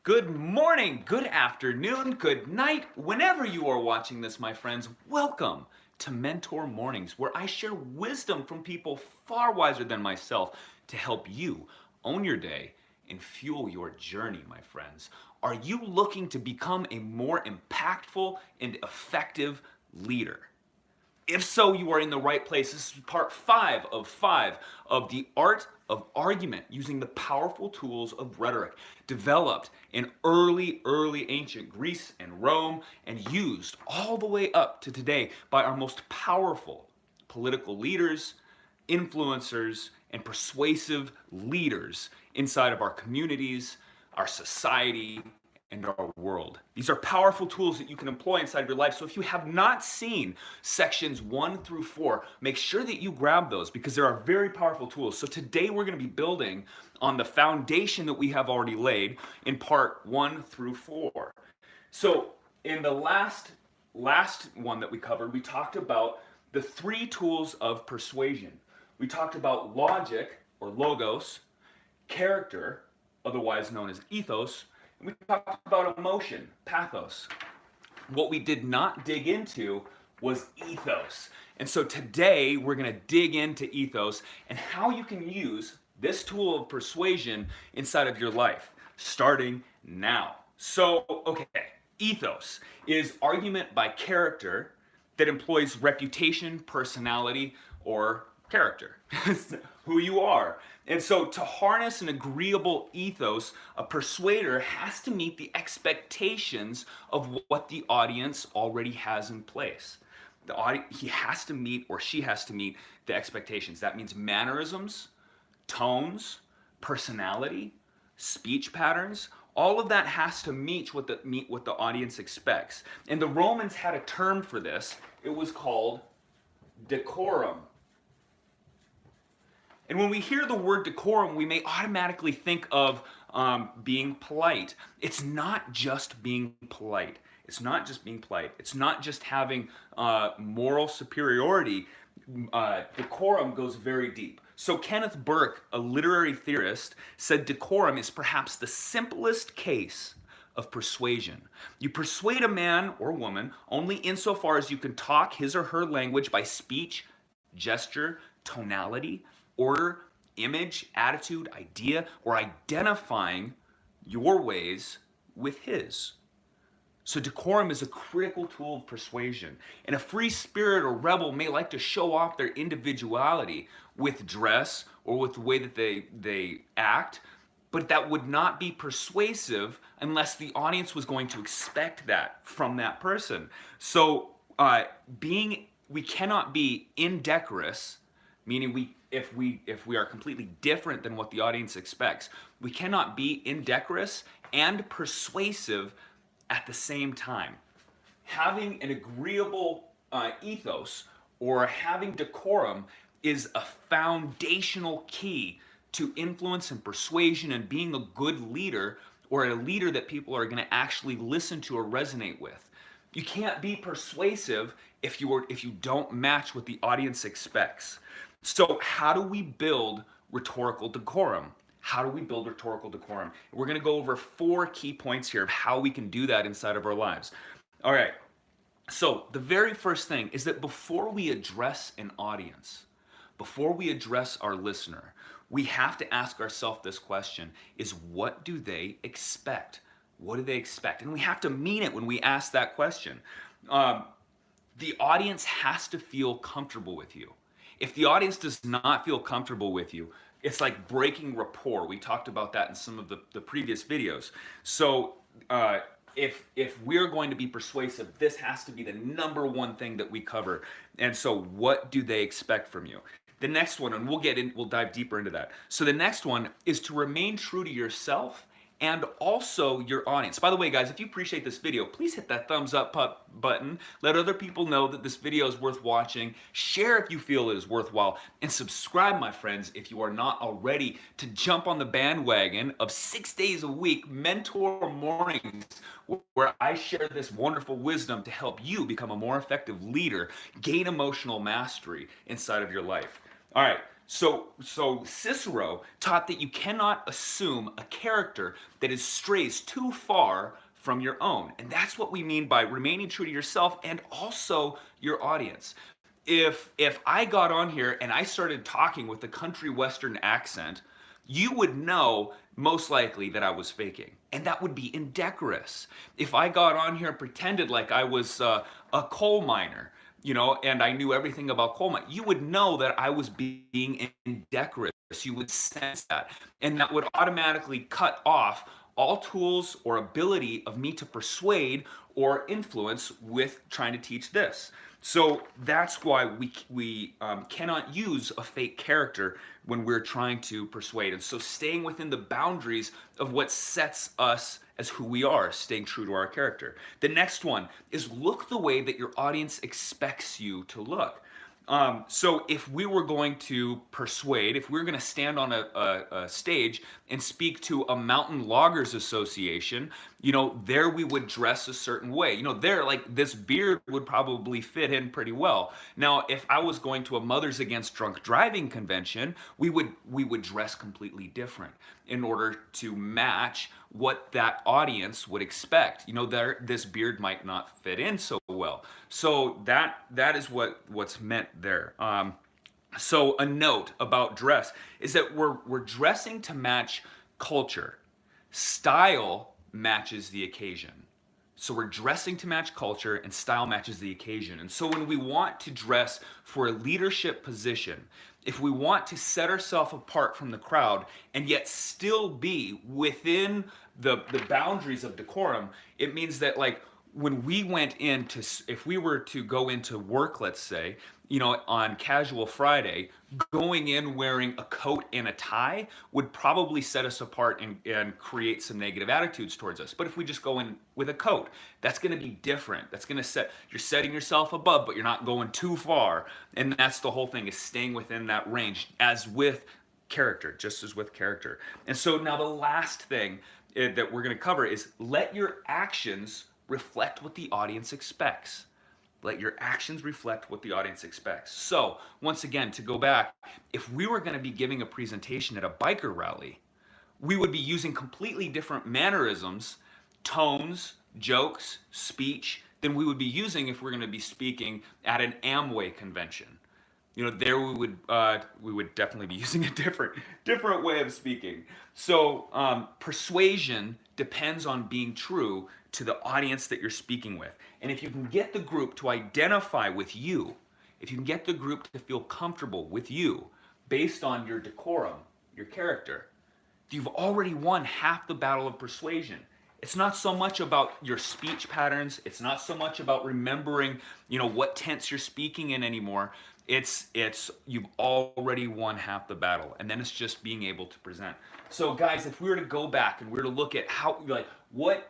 Good morning, good afternoon, good night. Whenever you are watching this, my friends, welcome to Mentor Mornings, where I share wisdom from people far wiser than myself to help you own your day and fuel your journey, my friends. Are you looking to become a more impactful and effective leader? If so, you are in the right place. This is part 5 of the art of argument using the powerful tools of rhetoric developed in early ancient Greece and Rome and used all the way up to today by our most powerful political leaders, influencers, and persuasive leaders inside of our communities, our society, and our world. These are powerful tools that you can employ inside of your life. So if you have not seen sections 1 through 4, make sure that you grab those because there are very powerful tools. So today we're going to be building on the foundation that we have already laid in part 1 through 4. So in the last one that we covered, we talked about the 3 tools of persuasion. We talked about logic or logos, character, otherwise known as ethos, and we talked about emotion, pathos. What we did not dig into was ethos. And so today we're going to dig into ethos and how you can use this tool of persuasion inside of your life, starting now. So, okay, ethos is argument by character that employs reputation, personality, or character, who you are. And so to harness an agreeable ethos, a persuader has to meet the expectations of what the audience already has in place. He has to meet, or she has to meet, the expectations. That means mannerisms, tones, personality, speech patterns. All of that has to meet what the audience expects. And the Romans had a term for this. It was called decorum. And when we hear the word decorum, we may automatically think of being polite. It's not just being polite. It's not just being polite. It's not just having moral superiority. Decorum goes very deep. So Kenneth Burke, a literary theorist, said decorum is perhaps the simplest case of persuasion. You persuade a man or woman only insofar as you can talk his or her language by speech, gesture, tonality, order, image, attitude, idea, or identifying your ways with his. So decorum is a critical tool of persuasion. And a free spirit or rebel may like to show off their individuality with dress or with the way that they act, but that would not be persuasive unless the audience was going to expect that from that person. So we cannot be indecorous, meaning if we are completely different than what the audience expects, we cannot be indecorous and persuasive at the same time. Having an agreeable ethos or having decorum is a foundational key to influence and persuasion and being a good leader, or a leader that people are going to actually listen to or resonate with. You can't be persuasive if you don't match what the audience expects. So how do we build rhetorical decorum? How do we build rhetorical decorum? We're going to go over 4 key points here of how we can do that inside of our lives. All right. So the very first thing is that before we address an audience, before we address our listener, we have to ask ourselves this question: is what do they expect? What do they expect? And we have to mean it when we ask that question. The audience has to feel comfortable with you. If the audience does not feel comfortable with you, it's like breaking rapport. We talked about that in some of the previous videos. So if we're going to be persuasive, this has to be the number one thing that we cover. And so what do they expect from you? The next one, and we'll dive deeper into that. So the next one is to remain true to yourself and also your audience. By the way, guys, if you appreciate this video, please hit that thumbs up button. Let other people know that this video is worth watching. Share if you feel it is worthwhile. And subscribe, my friends, if you are not already, to jump on the bandwagon of 6 days a week Mentor Mornings, where I share this wonderful wisdom to help you become a more effective leader, gain emotional mastery inside of your life. All right, So Cicero taught that you cannot assume a character that is strays too far from your own. And that's what we mean by remaining true to yourself and also your audience. If I got on here and I started talking with a country western accent, you would know most likely that I was faking. And that would be indecorous. If I got on here and pretended like I was a coal miner, and I knew everything about coal mining, you would know that I was being indecorous. You would sense that. And that would automatically cut off all tools or ability of me to persuade or influence with trying to teach this. So that's why we cannot use a fake character when we're trying to persuade. And so staying within the boundaries of what sets us as who we are, staying true to our character. The next one is look the way that your audience expects you to look. So if we were going to persuade, if we were going to stand on a stage and speak to a mountain loggers association, there we would dress a certain way. There, like, this beard would probably fit in pretty well. Now, if I was going to a Mothers Against Drunk Driving convention, we would dress completely different in order to match what that audience would expect. This beard might not fit in so well. So that is what's meant there. So a note about dress is that we're dressing to match culture. Style matches the occasion. So we're dressing to match culture, and style matches the occasion. And so when we want to dress for a leadership position, if we want to set ourselves apart from the crowd and yet still be within the boundaries of decorum, it means that, like, when we went into, if we were to go into work, let's say, on casual Friday, going in wearing a coat and a tie would probably set us apart and create some negative attitudes towards us. But if we just go in with a coat, that's going to be different. That's going to you're setting yourself above, but you're not going too far. And that's the whole thing, is staying within that range, as with character, just as with character. And so now the last thing that we're going to cover is let your actions reflect what the audience expects. Let your actions reflect what the audience expects. So, once again, to go back, if we were going to be giving a presentation at a biker rally, we would be using completely different mannerisms, tones, jokes, speech than we would be using if we're going to be speaking at an Amway convention. There we would definitely be using a different way of speaking. So persuasion depends on being true to the audience that you're speaking with. And if you can get the group to identify with you, if you can get the group to feel comfortable with you based on your decorum, your character, you've already won half the battle of persuasion. It's not so much about your speech patterns. It's not so much about remembering, what tense you're speaking in anymore. It's you've already won half the battle, and then it's just being able to present. So guys, if we were to go back and we were to look at what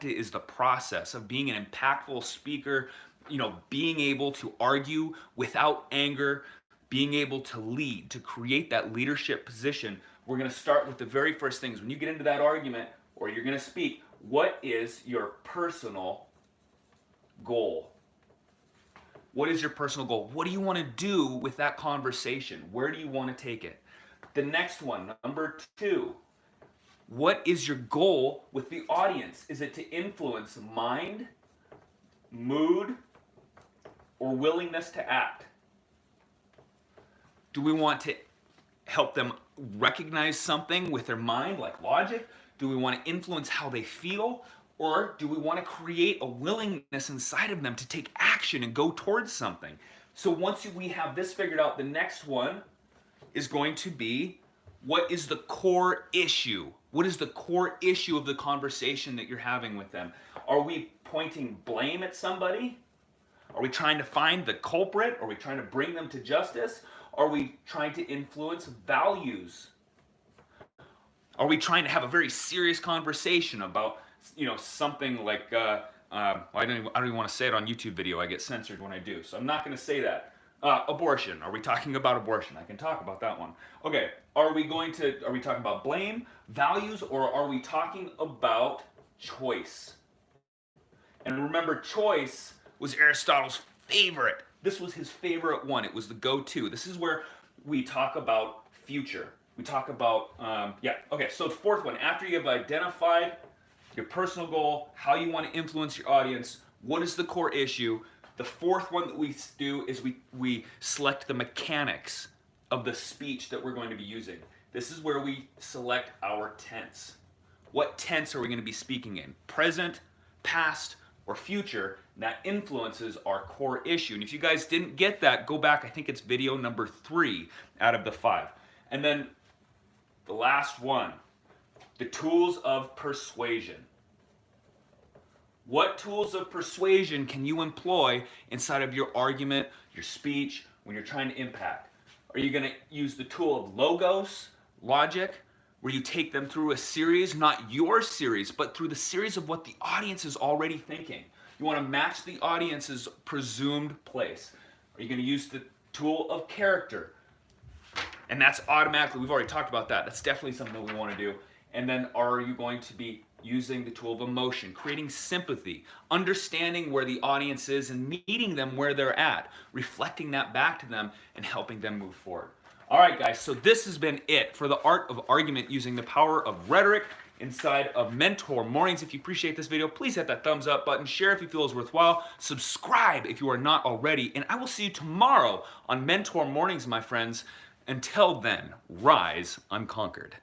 is the process of being an impactful speaker, being able to argue without anger, being able to lead, to create that leadership position, we're going to start with the very first things. When you get into that argument or you're going to speak, what is your personal goal? What is your personal goal? What do you want to do with that conversation? Where do you want to take it? The next one, number 2. What is your goal with the audience? Is it to influence mind, mood, or willingness to act? Do we want to help them recognize something with their mind, like logic? Do we want to influence how they feel? Or do we want to create a willingness inside of them to take action and go towards something? So once we have this figured out, the next one is going to be, what is the core issue? What is the core issue of the conversation that you're having with them? Are we pointing blame at somebody? Are we trying to find the culprit? Are we trying to bring them to justice? Are we trying to influence values? Are we trying to have a very serious conversation about something like, I don't even want to say it on YouTube video. I get censored when I do, so I'm not going to say that. Abortion. Are we talking about abortion? I can talk about that one. Okay. Are we talking about blame, values, or are we talking about choice? And remember, choice was Aristotle's favorite This was his favorite one. It was the go-to. This is where we talk about future. We talk about, okay, so the fourth one, after you have identified your personal goal, how you want to influence your audience, what is the core issue, the fourth one that we do is we select the mechanics of the speech that we're going to be using. This is where we select our tense. What tense are we going to be speaking in? Present, past, or future? That influences our core issue. And if you guys didn't get that, go back. I think it's video number 3 out of the 5. And then the last one, the tools of persuasion. What tools of persuasion can you employ inside of your argument, your speech, when you're trying to impact? Are you going to use the tool of logos, logic, where you take them through a series, not your series, but through the series of what the audience is already thinking? You want to match the audience's presumed place. Are you going to use the tool of character? And that's automatically, we've already talked about that. That's definitely something that we want to do. And then are you going to be using the tool of emotion, creating sympathy, understanding where the audience is and meeting them where they're at, reflecting that back to them and helping them move forward. All right, guys, so this has been it for the art of argument using the power of rhetoric inside of Mentor Mornings. If you appreciate this video, please hit that thumbs up button, share if you feel it's worthwhile, subscribe if you are not already, and I will see you tomorrow on Mentor Mornings, my friends. Until then, rise unconquered.